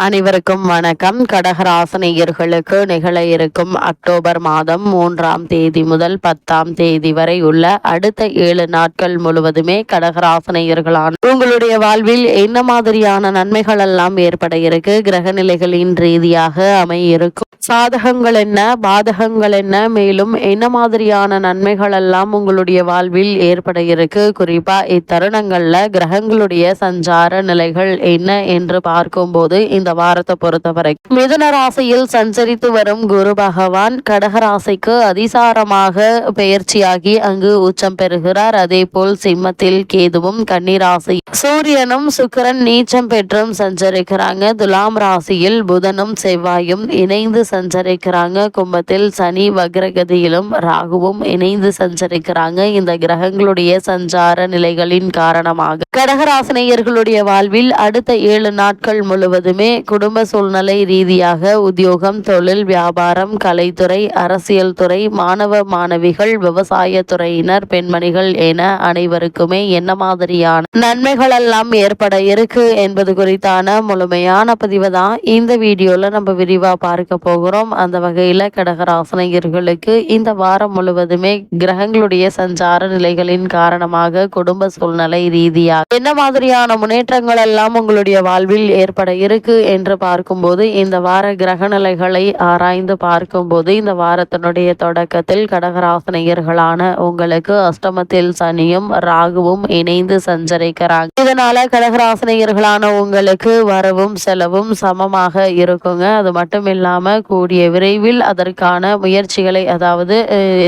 அனைவருக்கும் வணக்கம். கடகராசினியர்களுக்கு நிகழ இருக்கும் அக்டோபர் மாதம் 3ஆம் தேதி முதல் 10ஆம் தேதி வரை உள்ள அடுத்த 7 நாட்கள் முழுவதுமே கடகராசினியர்களான உங்களுடைய வாழ்வில் என்ன மாதிரியான நன்மைகள் எல்லாம் ஏற்பட இருக்கு, கிரக நிலைகளின் ரீதியாக அமையிருக்கும் சாதகங்கள் என்ன, பாதகங்கள் என்ன, மேலும் என்ன மாதிரியான நன்மைகள் எல்லாம் உங்களுடைய வாழ்வில் ஏற்பட இருக்கு, குறிப்பா இத்தருணங்கள்ல கிரகங்களுடைய சஞ்சார நிலைகள் என்ன என்று பார்க்கும்போது இந்த வாரத்தை பொறுத்தவரை மிதுன ராசியில் சஞ்சரித்து வரும் குரு பகவான் கடகராசிக்கு அதிசாரமாக பெயர்ச்சியாகி அங்கு உச்சம் பெறுகிறார். அதே போல் சிம்மத்தில் கேதுவும், கன்னிராசி சூரியனும் சுக்கிரன் நீச்சம் பெற்றும் சஞ்சரிக்கிறாங்க. துலாம் ராசியில் புதனும் செவ்வாயும் இணைந்து சஞ்சரிக்கிறாங்க. கும்பத்தில் சனி வக்ரகதியிலும் ராகுவும் இணைந்து சஞ்சரிக்கிறாங்க. இந்த கிரகங்களுடைய சஞ்சார நிலைகளின் காரணமாக கடகராசினியர்களுடைய வாழ்வில் அடுத்த 7 நாட்கள் முழுவதுமே குடும்ப சூழ்நிலை ரீதியாக உத்தியோகம், தொழில், வியாபாரம், கலைத்துறை, அரசியல் துறை, மாணவ மாணவிகள், விவசாய துறையினர், பெண்மணிகள் என அனைவருக்குமே என்ன மாதிரியான நன்மைகள் எல்லாம் ஏற்பட இருக்கு என்பது குறித்தான முழுமையான பதிவு தான் இந்த வீடியோல நம்ம விரிவா பார்க்க போகிறோம். அந்த வகையில கடகராசினியர்களுக்கு இந்த வாரம் முழுவதுமே கிரகங்களுடைய சஞ்சார நிலைகளின் காரணமாக குடும்ப சூழ்நிலை ரீதியாக என்ன மாதிரியான முன்னேற்றங்கள் எல்லாம் உங்களுடைய வாழ்வில் ஏற்பட இருக்கு என்று பார்க்கும்போது இந்த வார கிரக நிலைகளை ஆராய்ந்து பார்க்கும்போது இந்த வாரத்தினுடைய தொடக்கத்தில் கடகராசினியர்களான உங்களுக்கு அஷ்டமத்தில் சனியும் ராகுவும் இணைந்து சஞ்சரிக்கிறாங்க. இதனால கடகராசினியர்களான உங்களுக்கு வரவும் செலவும் சமமாக இருக்குங்க. அது மட்டும் இல்லாம கூடிய விரைவில் அதற்கான முயற்சிகளை, அதாவது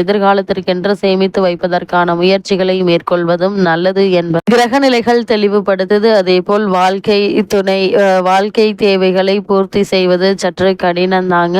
எதிர்காலத்திற்கென்று சேமித்து வைப்பதற்கான முயற்சிகளை மேற்கொள்வதும் நல்லது என்பது கிரக நிலைகள் தெளிவுபடுத்துது. அதே போல் வாழ்க்கை தேவைகளை பூர்த்தி செய்வது சற்று கடினம் தாங்க.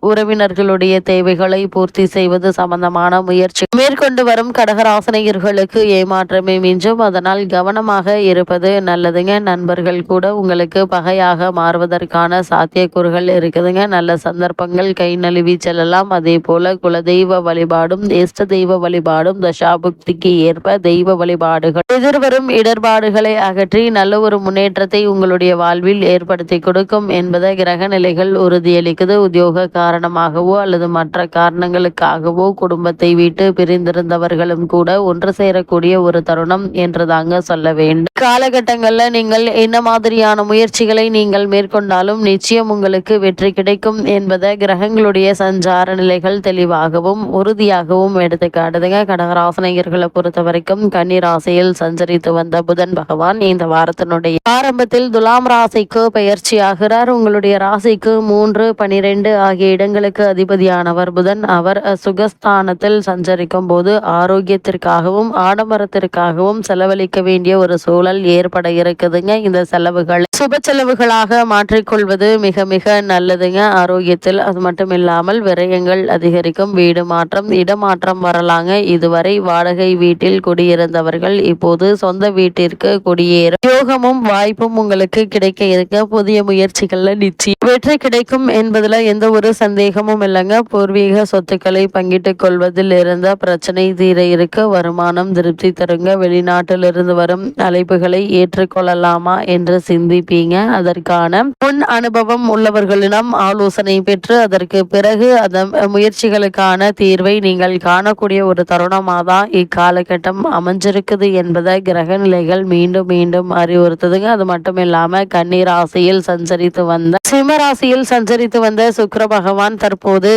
உறவினர்களுடைய தேவைகளை பூர்த்தி செய்வது சம்பந்தமான முயற்சி மேற்கொண்டு வரும் கடகராசினியர்களுக்கு ஏமாற்றமே மிஞ்சும். அதனால் கவனமாக இருப்பது நல்லதுங்க. நண்பர்கள் கூட உங்களுக்கு பகையாக மாறுவதற்கான சாத்தியக்கூறுகள் இருக்குதுங்க. நல்ல சந்தர்ப்பங்கள் கை நழுவி செல்லலாம். அதே போல குலதெய்வ வழிபாடும் இஷ்ட தெய்வ வழிபாடும் தசாபுக்திக்கு ஏற்ப தெய்வ வழிபாடுகள் எதிர்வரும் இடர்பாடுகளை அகற்றி நல்ல ஒரு முன்னேற்றத்தை உங்களுடைய வாழ்வில் ஏற்படுத்தி கொடுக்கும் என்பதை கிரக நிலைகள் உறுதியளிக்குது. உத்தியோக காரணமாகவோ அல்லது மற்ற காரணங்களுக்காகவோ குடும்பத்தை விட்டு பிரிந்திருந்தவர்களும் கூட ஒன்று சேரக்கூடிய ஒரு தருணம் என்று தாங்க சொல்ல வேண்டும். காலகட்டங்கள்ல நீங்கள் என்ன மாதிரியான முயற்சிகளை நீங்கள் மேற்கொண்டாலும் நிச்சயம் உங்களுக்கு வெற்றி கிடைக்கும் என்பதை கிரகங்களுடைய சஞ்சார நிலைகள் தெளிவாகவும் உறுதியாகவும் எடுத்து காட்டுதுங்க. கடகராசினியர்களை பொறுத்த வரைக்கும் கன்னிராசியில் சஞ்சரித்து வந்த புதன் பகவான் இந்த வாரத்தினுடைய ஆரம்பத்தில் துலாம் ராசிக்கு பயிற்சி ஆகிறார். உங்களுடைய ராசிக்கு 3, 12 ஆகிய இடங்களுக்கு அதிபதியானவர் புதன். அவர் சுகஸ்தானத்தில் சஞ்சரிக்கும் போது ஆரோக்கியத்திற்காகவும் ஆடம்பரத்திற்காகவும் செலவழிக்க வேண்டிய ஒரு சூழல் ஏற்பட இருக்குதுங்க. இந்த செலவுகள் சுப செலவுகளாக மாற்றிக்கொள்வது மிக மிக நல்லதுங்க ஆரோக்கியத்தில். அது மட்டும் இல்லாமல் விரயங்கள் அதிகரிக்கும். வீடு மாற்றம், இடமாற்றம் வரலாங்க. இதுவரை வாடகை வீட்டில் குடியிருந்தவர்கள் இப்போது சொந்த வீட்டிற்கு குடியேறும் யோகமும் வாய்ப்பும் உங்களுக்கு கிடைக்க இருக்க. புதிய முயற்சிகள்ல நிச்சயம் வெற்றி கிடைக்கும் என்பதுல எந்த ஒரு சந்தேகமும் இல்லைங்க. பூர்வீக சொத்துக்களை பங்கிட்டுக் கொள்வதில் இருந்த பிரச்சனை தீர இருக்க. வருமானம் திருப்தி தருங்க. வெளிநாட்டிலிருந்து வரும் அழைப்புகளை ஏற்றுக்கொள்ளலாமா என்று சிந்திப்பீங்க. அதற்கான முன் அனுபவம் உள்ளவர்களிடம் ஆலோசனை பெற்று அதற்கு பிறகு அதன் முயற்சிகளுக்கான தீர்வை நீங்கள் காணக்கூடிய ஒரு தருணமாக தான் இக்காலகட்டம் அமைஞ்சிருக்குது என்பதை கிரக நிலைகள் மீண்டும் மீண்டும் அறிவுறுத்துதுங்க. அது மட்டும் இல்லாம கன்னிராசியில் சஞ்சரித்து வந்த சிம்மராசியில் சஞ்சரித்து வந்த சுக்கிர பகவான் தற்போது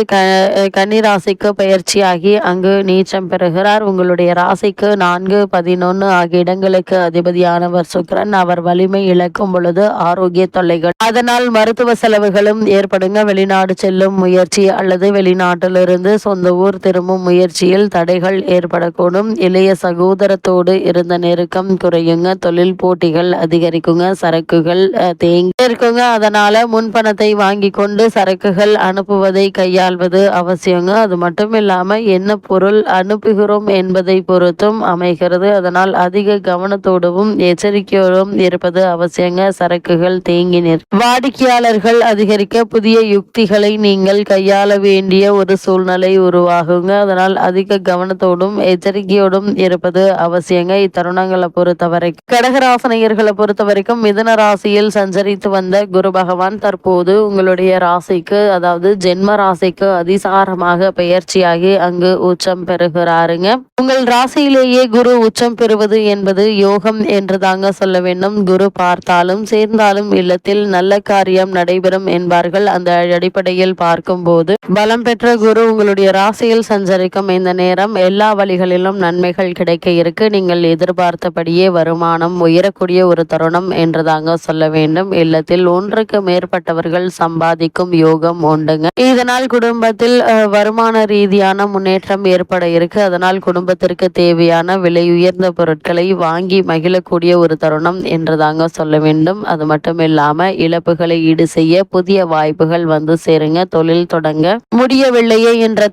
கன்னிராசிக்கு பயிற்சியாகி அங்கு நீச்சம் பெறுகிறார். உங்களுடைய ராசிக்கு 4, 11 ஆகிய இடங்களுக்கு அதிபதியானவர் சுக்கிரன். அவர் வலிமை இழக்கும் பொழுது ஆரோக்கிய தொல்லைகள், அதனால் மருத்துவ செலவுகளும் ஏற்படுங்க. வெளிநாடு செல்லும் முயற்சி அல்லது வெளிநாட்டிலிருந்து சொந்த ஊர் திரும்பும் முயற்சியில் தடைகள் ஏற்படக்கூடும். இளைய சகோதரத்தோடு இருந்த நெருக்கம் குறையுங்க. தொழில் போட்டிகள் அதிகரிக்குங்க. சரக்குகள் தேங்கி இருக்குங்க. அதனால முன் முன்பணத்தை வாங்கி கொண்டு சரக்குகள் அனுப்புவதை கையாள்வது அவசியங்க. அது மட்டும் இல்லாம என்ன பொருள் அனுப்புகிறோம் என்பதை பொறுத்தும் அமைகிறது. அதனால் அதிக கவனத்தோடும் எச்சரிக்கையோடும் இருப்பது அவசியங்க. சரக்குகள் தேங்கி வாடிக்கையாளர்கள் அதிகரிக்க புதிய யுக்திகளை நீங்கள் கையாள வேண்டிய ஒரு சூழ்நிலை உருவாகுங்க. அதனால் அதிக கவனத்தோடும் எச்சரிக்கையோடும் இருப்பது அவசியங்க. இத்தருணங்களை பொறுத்தவரை கடகராசனையர்களை பொறுத்த வரைக்கும் மிதுன ராசியில் சஞ்சரித்து வந்த குரு பகவான் தற்போது உங்களுடைய ராசிக்கு, அதாவது ஜென்ம ராசிக்கு அதிசாரமாக பெயர்ச்சியாகி அங்கு உச்சம் பெறுகிறாருங்க. உங்கள் ராசியிலேயே குரு உச்சம் பெறுவது என்பது யோகம் என்று தாங்க சொல்ல வேண்டும். குரு பார்த்தாலும் சேர்ந்தாலும் இல்லத்தில் நல்ல காரியம் நடைபெறும் என்பார்கள். அந்த அடிப்படையில் பார்க்கும் போது பலம் பெற்ற குரு உங்களுடைய ராசியில் சஞ்சரிக்கும் இந்த நேரம் எல்லா வழிகளிலும் நன்மைகள் கிடைக்க இருக்கு. நீங்கள் எதிர்பார்த்தபடியே வருமானம் உயரக்கூடிய ஒரு தருணம் என்று தாங்க சொல்ல வேண்டும். இல்லத்தில் ஒன்றுக்கு மேற்பட்டவர்கள் சம்பாதிக்கும் யோகம் உண்டுங்க. இதனால் குடும்பத்தில் வருமான ரீதியான முன்னேற்றம் ஏற்பட இருக்கு. அதனால் குடும்பத்திற்கு தேவையான விலை உயர்ந்த பொருட்களை வாங்கி மகிழக்கூடிய ஒரு தருணம் என்று தாங்க சொல்ல வேண்டும். அது மட்டும் இல்லாம இழப்புகளை ஈடு செய்ய புதிய வாய்ப்புகள் வந்து சேருங்க. தொழில் தொடங்க முடியவில்லையே என்ற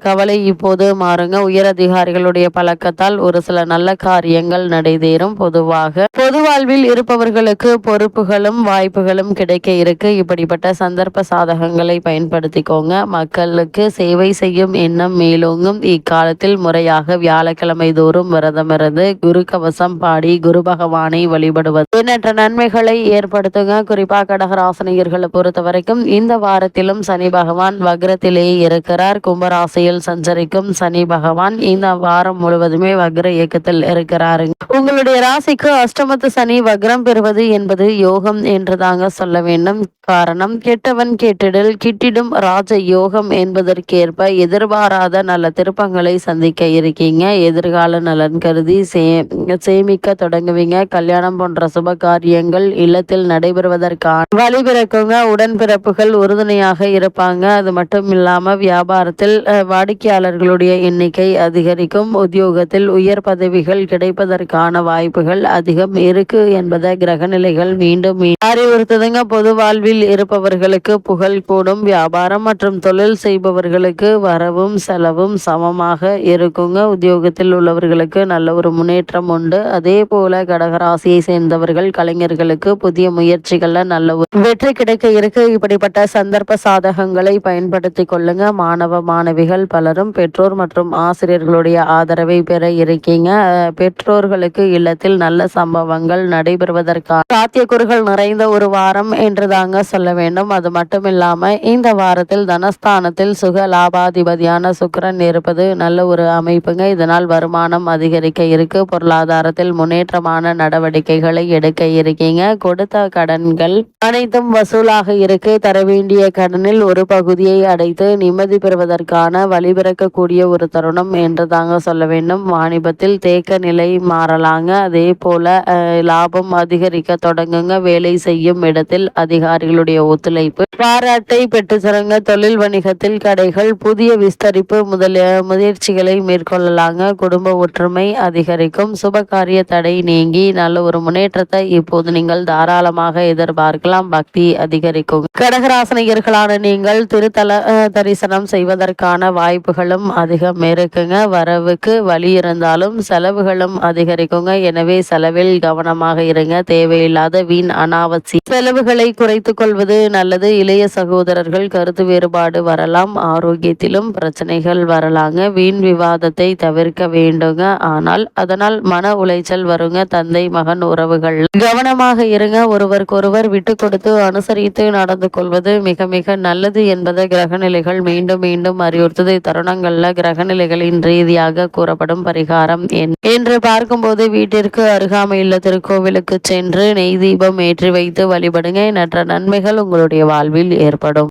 கவலை இப்போது மாறுங்க. உயர் அதிகாரிகளுடைய பழக்கத்தால் ஒரு சில நல்ல காரியங்கள் நடைபெறும். பொது வாழ்வில் இருப்பவர்களுக்கு பொறுப்புகளும் வாய்ப்புகளும் கிடைக்க இருக்கு. இப்படிப்பட்ட சந்தர்ப்ப சாதகங்களை பயன்படுத்திக்கோங்க. மக்களுக்கு சேவை செய்யும் எண்ணம் மேலோங்கும். இக்காலத்தில் முறையாக வியாழக்கிழமை தோறும் விரதமிருந்து குரு கவசம் பாடி குரு பகவானை வழிபடுவது எண்ணற்ற நன்மைகளை ஏற்படுத்துங்க. குறிப்பா கடகராசனியர்களை பொறுத்த வரைக்கும் இந்த வாரத்திலும் சனி பகவான் வக்ரத்திலே இருக்கிறார். கும்பராசியில் சஞ்சரிக்கும் சனி பகவான் இந்த வாரம் முழுவதுமே வக்ர இயக்கத்தில் இருக்கிறாருங்க. உங்களுடைய ராசிக்கு அஷ்டமத்து சனி வக்ரம் பெறுவது என்பது யோகம் என்று தாங்க சொல்ல வேண்டும். காரணம் கெட்டவன் கேட்டிடல் கிட்டிடும் ராஜ யோகம் என்பதற்கேற்ப எதிர்பாராத நல்ல திருப்பங்களை சந்திக்க இருக்கீங்க. எதிர்கால நலன் கருதி சேமிக்க தொடங்குவீங்க. கல்யாணம் போன்ற சுப காரியங்கள் இல்லத்தில் நடைபெறுவதற்கான வழிபிறக்குங்க. உடன்பிறப்புகள் உறுதுணையாக இருப்பாங்க. அது மட்டும் இல்லாம வியாபாரத்தில் வாடிக்கையாளர்களுடைய எண்ணிக்கை அதிகரிக்கும். உத்தியோகத்தில் உயர் பதவிகள் கிடைப்பதற்கான வாய்ப்புகள் அதிகம் இருக்கு என்பதை கிரகநிலைகள் மீண்டும் அறிவுறுத்துதுங்க. பொது வாழ்வில் இருப்பவர்களுக்கு புகழ் கூடும். வியாபாரம் மற்றும் தொழில் செய்பவர்களுக்கு வரவும் செலவும் சமமாக இருக்குங்க. உத்தியோகத்தில் உள்ளவர்களுக்கு நல்ல ஒரு முன்னேற்றம் உண்டு. அதே போல கடகராசியை சேர்ந்தவர்கள் கலைஞர்களுக்கு புதிய முயற்சிகள்ல நல்ல ஒரு வெற்றி கிடைக்க இருக்கு. இப்படிப்பட்ட சந்தர்ப்ப சாதகங்களை பயன்படுத்தி கொள்ளுங்க. மாணவ மாணவிகள் பலரும் பெற்றோர் மற்றும் ஆசிரியர்களுடைய ஆதரவை பெற இருக்கீங்க. பெற்றோர்களுக்கு இல்லத்தில் நல்ல சம்பவங்கள் நடைபெறுவதற்கான சாத்தியக்கூறுகள் நிறைந்த ஒரு வாரம் என்று தாங்க சொல்ல வேண்டும். அது மட்டும் இல்லாம இந்த வாரத்தில் தனஸ்தானத்தில் சுக லாபாதிபதியான சுக்கிரன் இருப்பது நல்ல ஒரு அமைப்புங்க. இதனால் வருமானம் அதிகரிக்க இருக்கு. பொருளாதாரத்தில் முன்னேற்றமான நடவடிக்கைகளை எடுக்க இருக்கீங்க. கொடுத்த கடன்கள் அனைத்தும் வசூலாக இருக்கு. தர வேண்டிய கடனில் ஒரு பகுதியை அடைத்து நிம்மதி பெறுவதற்கான வழிபிறக்கக்கூடிய ஒரு தருணம் என்று தாங்க சொல்ல வேண்டும். வாணிபத்தில் தேக்க நிலை மாறலாங்க. அதே போல லாபம் அதிகரிக்க தொடங்குங்க. வேலை செய்யும் இடத்தில் அதிகாரிகளுடைய ஒத்துழைப்பு பாராட்டை பெற்று தருங்க. தொழில் வணிகத்தில் கடைகள் புதிய விஸ்தரிப்பு முதலிய முயற்சிகளை மேற்கொள்ளலாங்க. குடும்ப ஒற்றுமை அதிகரிக்கும். சுபகாரிய தடை நீங்கி நல்ல ஒரு முன்னேற்றத்தை இப்போது நீங்கள் தாராளமாக எதிர்பார்க்கலாம். பக்தி அதிகரிக்கும். கடகராசனியர்களான நீங்கள் திருத்தல தரிசனம் செய்வதற்கான வாய்ப்புகளும் அதிகம் இருக்குங்க. வரவுக்கு வழி இருந்தாலும் செலவுகளும் அதிகரிக்குங்க. எனவே செலவில் கவனமாக இருங்க. தேவையில்லாத வீண் அனாவசிய செலவுகளை குறைத்துக் கொள்வது நல்லது. இளைய சகோதரர்கள் கருத்து வேறுபாடு வரலாம். ஆரோக்கியத்திலும் பிரச்சனைகள் வரலாங்க. வீண் விவாதத்தை தவிர்க்க வேண்டுங்க. ஆனால் அதனால் மன உளைச்சல் வருங்க. தந்தை மகன் உறவுகள் கவனமாக இருங்க. ஒருவருக்கொருவர் விட்டு கொடுத்து அனுசரித்து நடந்து கொள்வது மிக மிக நல்லது என்பதை கிரகநிலைகள் மீண்டும் மீண்டும் அறிவுறுத்தது. தருணங்கள்ல கிரகநிலைகளின் ரீதியாக கூறப்படும் பரிகாரம் என்று பார்க்கும்போது வீட்டிற்கு அருகாமையுள்ள திருக்கோவிலுக்கு சென்று நெய் தீபம் ஏற்றி வைத்து வழிபடுங்க. எண்ணற்ற நன்மைகள் உங்களுடைய வாழ்வில் ஏற்படும்.